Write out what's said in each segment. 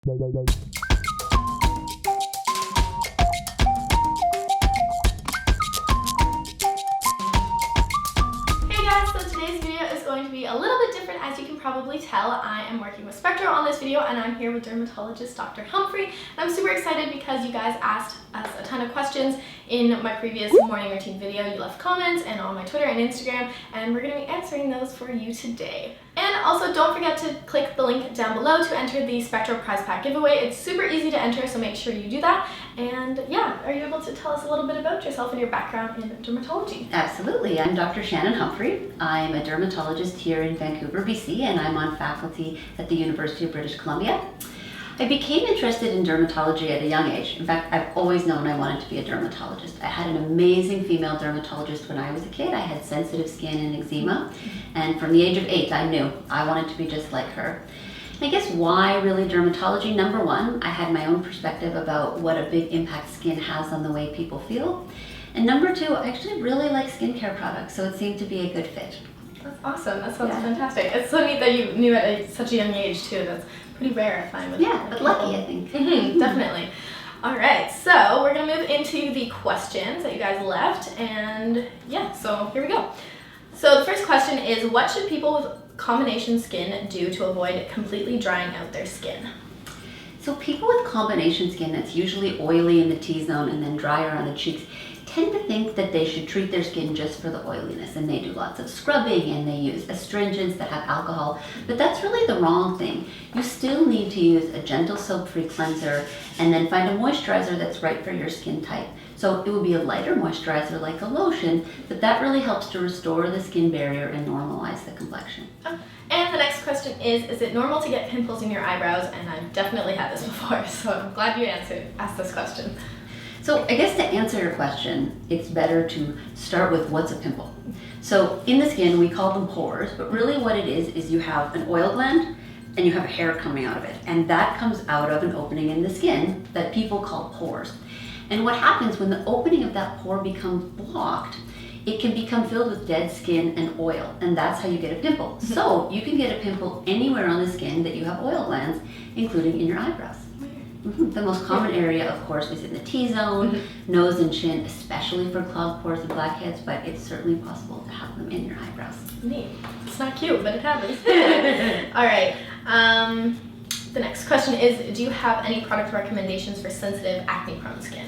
So today's video is going to be a little bit different. As you can probably tell, I am working with Spectro on this video, and I'm here with dermatologist Dr. Humphrey. And I'm super excited because you guys asked us a ton of questions in my previous morning routine video. You left comments and on my Twitter and Instagram, and we're going to be answering those for you today. And also don't forget to click the link down below to enter the Spectro prize pack giveaway. It's super easy to enter, so make sure you do that. And yeah, are you able to tell us a little bit about yourself and your background in dermatology? Absolutely. I'm Dr. Shannon Humphrey. I'm a dermatologist here in Vancouver, BC, and I'm on faculty at the University of British Columbia. I became interested in dermatology at a young age. In fact, I've always known I wanted to be a dermatologist. I had an amazing female dermatologist when I was a kid. I had sensitive skin and eczema, and from the age of 8, I knew I wanted to be just like her. I guess why really dermatology? Number one, I had my own perspective about what a big impact skin has on the way people feel. And number two, I actually really like skincare products, so it seemed to be a good fit. That's awesome. That sounds fantastic. It's so neat that you knew at such a young age too. That's pretty rare, I find. But lucky, I think. Definitely. All right, so we're gonna move into the questions that you guys left, and yeah, so here we go. So the first question is, what should people with combination skin do to avoid completely drying out their skin? So people with combination skin that's usually oily in the T-zone and then drier on the cheeks tend to think that they should treat their skin just for the oiliness, and they do lots of scrubbing and they use astringents that have alcohol, but that's really the wrong thing. You still need to use a gentle soap-free cleanser and then find a moisturizer that's right for your skin type. So it would be a lighter moisturizer like a lotion, but that really helps to restore the skin barrier and normalize the complexion. And the next question is it normal to get pimples in your eyebrows? And I've definitely had this before, so I'm glad you asked this question. So I guess to answer your question, it's better to start with what's a pimple. So in the skin, we call them pores, but really what it is you have an oil gland and you have hair coming out of it. And that comes out of an opening in the skin that people call pores. And what happens when the opening of that pore becomes blocked, it can become filled with dead skin and oil, and that's how you get a pimple. So you can get a pimple anywhere on the skin that you have oil glands, including in your eyebrows. The most common area, of course, is in the T-zone, nose and chin, especially for clogged pores and blackheads, but it's certainly possible to have them in your eyebrows. Neat. It's not cute, but it happens. All right. The next question is, do you have any product recommendations for sensitive acne-prone skin?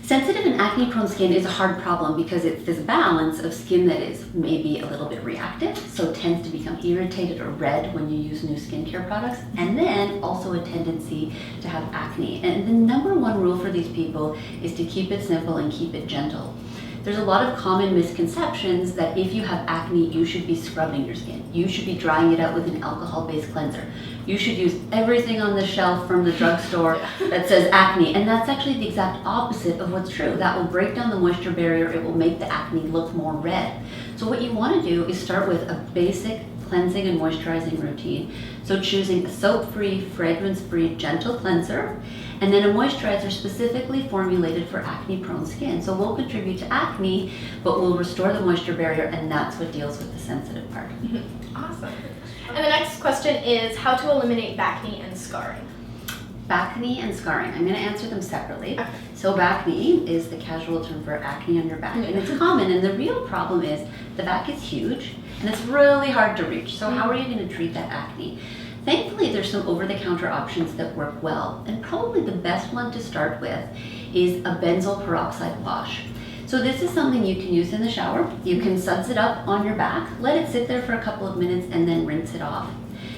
Sensitive and acne-prone skin is a hard problem because it's this balance of skin that is maybe a little bit reactive, so tends to become irritated or red when you use new skincare products, and then also a tendency to have acne. And the number one rule for these people is to keep it simple and keep it gentle. There's a lot of common misconceptions that if you have acne, you should be scrubbing your skin. You should be drying it out with an alcohol-based cleanser. You should use everything on the shelf from the drugstore that says acne, and that's actually the exact opposite of what's true. That will break down the moisture barrier. It will make the acne look more red. So what you want to do is start with a basic cleansing and moisturizing routine. So choosing a soap-free, fragrance-free, gentle cleanser, and then a moisturizer specifically formulated for acne-prone skin. So we'll contribute to acne, but we'll restore the moisture barrier, and that's what deals with the sensitive part. Awesome. And the next question is how to eliminate acne and scarring. Acne and scarring. I'm going to answer them separately. Okay. So acne is the casual term for acne on your back, and it's common, and the real problem is the back is huge and it's really hard to reach. So how are you going to treat that acne? Thankfully, there's some over-the-counter options that work well, and probably the best one to start with is a benzoyl peroxide wash. So this is something you can use in the shower. You can suds it up on your back, let it sit there for a couple of minutes, and then rinse it off.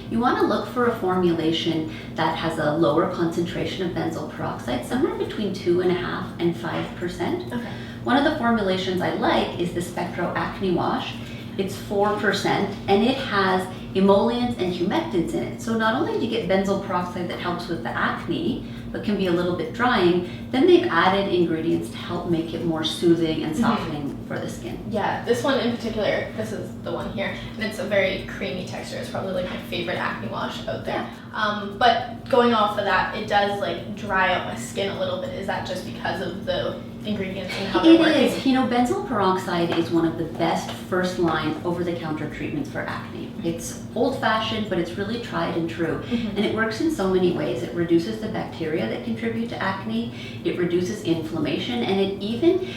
You want to look for a formulation that has a lower concentration of benzoyl peroxide, somewhere between 2.5% and 5%. Okay. One of the formulations I like is the Spectro Acne Wash. It's 4%, and it has emollients and humectants in it. So not only do you get benzoyl peroxide that helps with the acne, but can be a little bit drying, then they've added ingredients to help make it more soothing and softening for the skin. Yeah, this one in particular, this is the one here, and it's a very creamy texture. It's probably like my favorite acne wash out there. But going off of that, it does like dry out my skin a little bit. Is that just because of the ingredients and how they're working? It is. You know, benzoyl peroxide is one of the best first-line over-the-counter treatments for acne. It's old-fashioned, but it's really tried and true. And it works in so many ways. It reduces the bacteria that contribute to acne, it reduces inflammation, and it even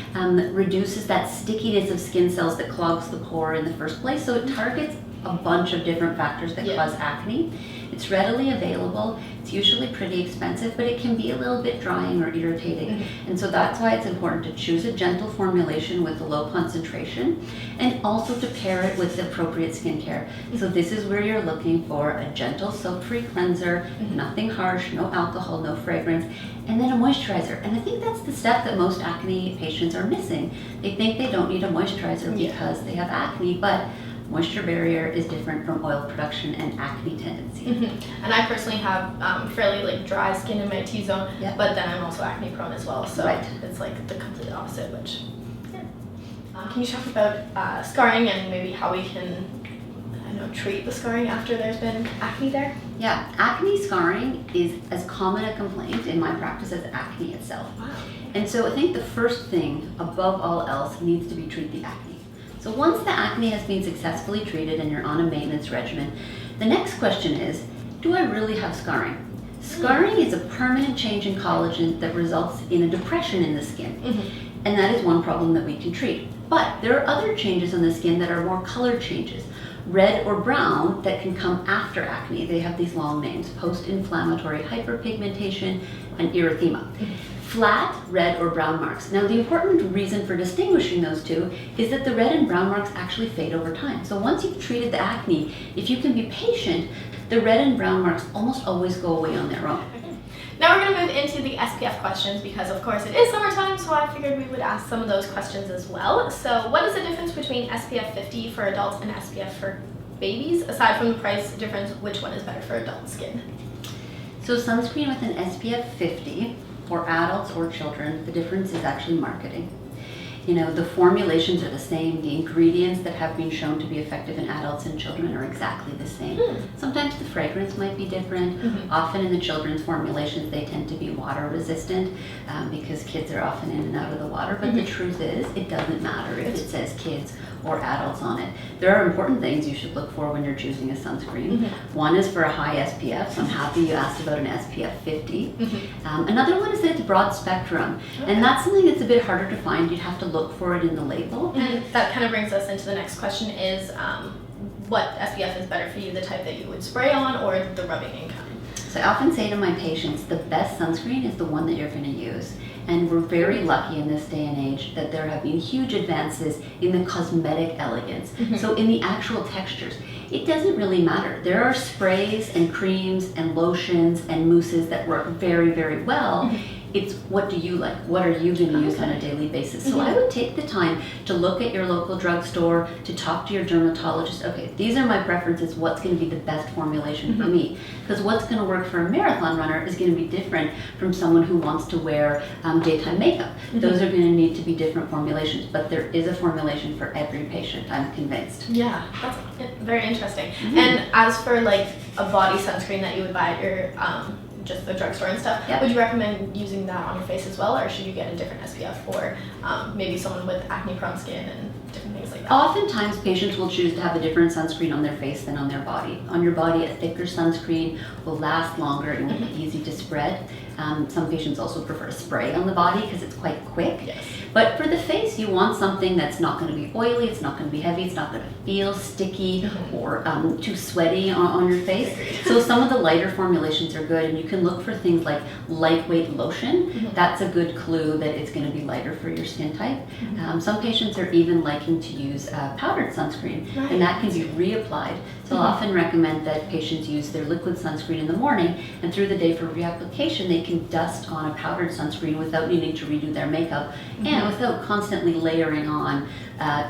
reduces that stickiness of skin cells that clogs the pore in the first place. So it targets a bunch of different factors that cause acne. It's readily available. It's usually pretty expensive, but it can be a little bit drying or irritating. And so that's why it's important to choose a gentle formulation with a low concentration, and also to pair it with the appropriate skincare. So this is where you're looking for a gentle soap-free cleanser, nothing harsh, no alcohol, no fragrance, and then a moisturizer. And I think that's the step that most acne patients are missing. They think they don't need a moisturizer because they have acne, but moisture barrier is different from oil production and acne tendency. And I personally have fairly dry skin in my T-zone, but then I'm also acne prone as well, so it's like the complete opposite, which, can you talk about scarring and maybe how we can, treat the scarring after there's been acne there? Yeah, acne scarring is as common a complaint in my practice as acne itself. Wow. And so I think the first thing, above all else, needs to be treat the acne. So once the acne has been successfully treated and you're on a maintenance regimen, the next question is, do I really have scarring? Scarring is a permanent change in collagen that results in a depression in the skin. And that is one problem that we can treat. But there are other changes on the skin that are more color changes, red or brown, that can come after acne. They have these long names: post-inflammatory hyperpigmentation and erythema. Flat red or brown marks. Now, the important reason for distinguishing those two is that the red and brown marks actually fade over time. So once you've treated the acne, if you can be patient, the red and brown marks almost always go away on their own. Now we're going to move into the SPF questions because, of course, it is summertime, so I figured we would ask some of those questions as well. So what is the difference between SPF 50 for adults and SPF for babies? Aside from the price difference, which one is better for adult skin? So sunscreen with an SPF 50 for adults or children, the difference is actually marketing. You know, the formulations are the same. The ingredients that have been shown to be effective in adults and children are exactly the same. Sometimes the fragrance might be different. Often in the children's formulations, they tend to be water resistant because kids are often in and out of the water. But the truth is, it doesn't matter if it says kids or adults on it. There are important things you should look for when you're choosing a sunscreen. One is for a high SPF, so I'm happy you asked about an SPF 50. Another one is that it's broad spectrum, and that's something that's a bit harder to find. You'd have to look for it in the label. And that kind of brings us into the next question is, what SPF is better for you, the type that you would spray on or the rubbing in kind? So I often say to my patients, the best sunscreen is the one that you're going to use. And we're very lucky in this day and age that there have been huge advances in the cosmetic elegance. So in the actual textures, it doesn't really matter. There are sprays and creams and lotions and mousses that work very, very well. It's what do you like? What are you going to use on a daily basis? So I would take the time to look at your local drugstore, to talk to your dermatologist. Okay, these are my preferences. What's going to be the best formulation for me? Because what's going to work for a marathon runner is going to be different from someone who wants to wear daytime makeup. Those are going to need to be different formulations, but there is a formulation for every patient, I'm convinced. Yeah, that's very interesting. And as for like a body sunscreen that you would buy at your just the drugstore and stuff, would you recommend using that on your face as well, or should you get a different SPF for maybe someone with acne prone skin and different things like that? Oftentimes patients will choose to have a different sunscreen on their face than on their body. On your body, a thicker sunscreen will last longer and will be easy to spread. Some patients also prefer to spray on the body because it's quite quick. But for the face, you want something that's not going to be oily, it's not going to be heavy, it's not going to feel sticky or too sweaty on your face. So some of the lighter formulations are good, and you can look for things like lightweight lotion. That's a good clue that it's going to be lighter for your skin type. Some patients are even liking to use powdered sunscreen, and that can be reapplied. So I'll often recommend that patients use their liquid sunscreen in the morning, and through the day for reapplication, they can dust on a powdered sunscreen without needing to redo their makeup and without constantly layering on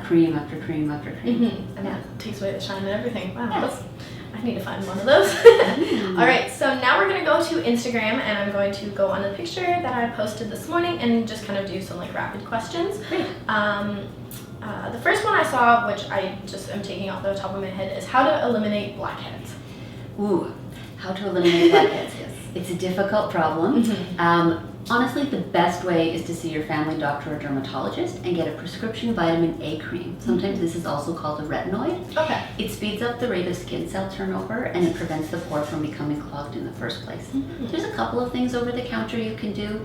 cream after cream after cream. And that takes away the shine and everything. Wow, I need to find one of those. All right, so now we're going to go to Instagram, and I'm going to go on the picture that I posted this morning and just kind of do some like rapid questions. The first one I saw, which I just am taking off the top of my head, is how to eliminate blackheads. Ooh, how to eliminate blackheads. It's a difficult problem. Honestly, the best way is to see your family doctor or dermatologist and get a prescription vitamin A cream. Sometimes this is also called a retinoid. Okay. It speeds up the rate of skin cell turnover and it prevents the pore from becoming clogged in the first place. There's a couple of things over the counter you can do.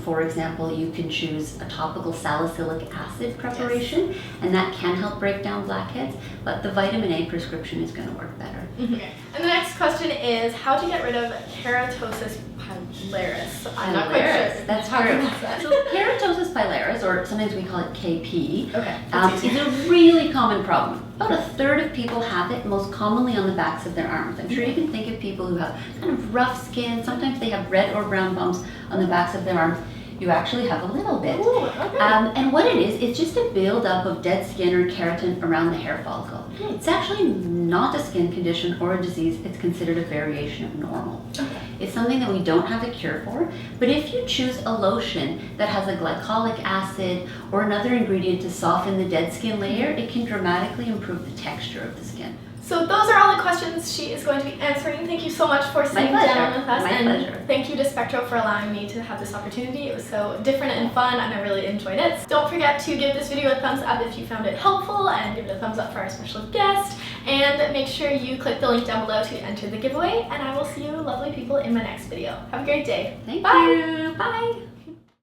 For example, you can choose a topical salicylic acid preparation, and that can help break down blackheads, but the vitamin A prescription is going to work better. Okay. And the next question is how to get rid of keratosis pilaris. I'm not quite sure. That's true. So keratosis pilaris, or sometimes we call it KP, Okay. is a really common problem. About a third of people have it, most commonly on the backs of their arms. I'm sure you can think of people who have kind of rough skin. Sometimes they have red or brown bumps on the backs of their arms. You actually have a little bit. Ooh, okay. And what it is, it's just a buildup of dead skin or keratin around the hair follicle. It's actually not a skin condition or a disease. It's considered a variation of normal. Okay. It's something that we don't have a cure for, but if you choose a lotion that has a glycolic acid or another ingredient to soften the dead skin layer, it can dramatically improve the texture of the skin. So those are all the questions she is going to be answering. Thank you so much for sitting down with us. My pleasure. Thank you to Spectro for allowing me to have this opportunity. It was so different and fun, and I really enjoyed it. Don't forget to give this video a thumbs up if you found it helpful, and give it a thumbs up for our special guest. And make sure you click the link down below to enter the giveaway, and I will see you lovely people in my next video. Have a great day. Thank Bye. you. Bye.